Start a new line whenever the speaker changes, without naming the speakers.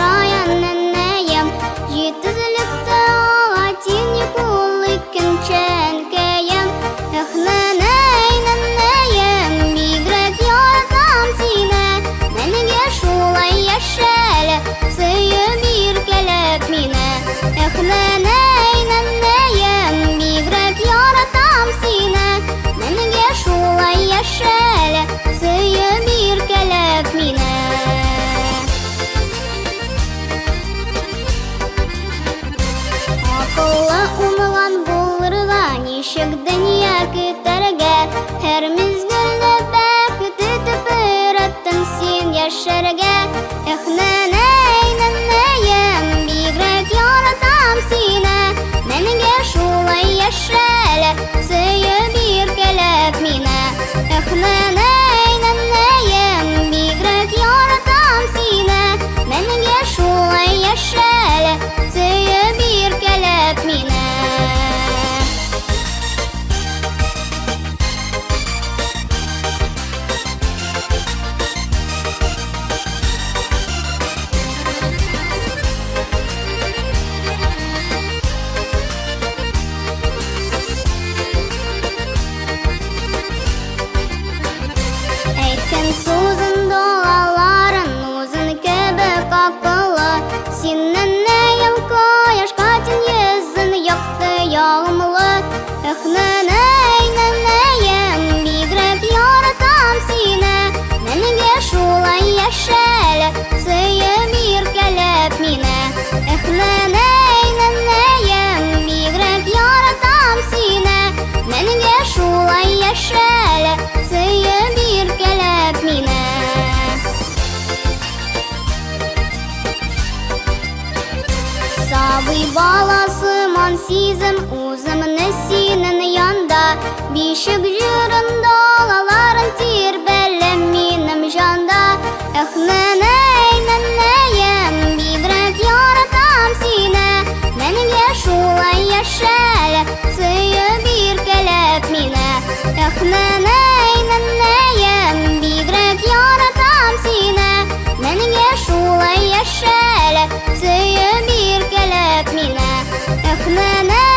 yaşayan neneyim. Жетізлікті алатин екулікін чәнкейім. Эх, неней, ненейім, бигрәк яратам сине. Мәнге шулай яшәле, сөйіп иркәләп мине. Эх, неней, ненейім, бигрәк яратам сине. Мәнге шулай яшәле, сөйіп иркәләп мине. Акыллы умылан булырга, ничек дөнья көтәргә. Һәр мизгелне бәхет итеп өйрәттең син яшәргә. Эх, неней, ненейем, бигрәк яратам сине. Мәнге шулай яшәле, сөйеп иркәләп мине. Эх, неней, ненейем, бигрәк яратам сине. Мәнге шулай яшәле, сөйеп иркәләп мине. Әйткән сүзен догаларын үзен кебек акыллы. Син ненейем кояшка тиң йөзен якты ягымлы. Эх, неней, ненейем, бигрәк яратам сине. Мәнге шулай яшәле, сөйеп иркәләп мине. Эх, неней, ненейем, бигрәк яратам сине. Мәнге шулай яшәле, сөйеп иркәләп мине. Сабый баласыман сизем үземне синең янда. Бишек җырын далаларын тирбәләм минем җанда. Эх, неней, ненейем, бигрәк яратам сине. Мәнге шулай яшәле, сөйеп иркәләп мине. Эх, неней, ненейем, бигрәк яратам сине. Мәнге шулай яшәле, сөйеп иркәләп мине. Эх, неней.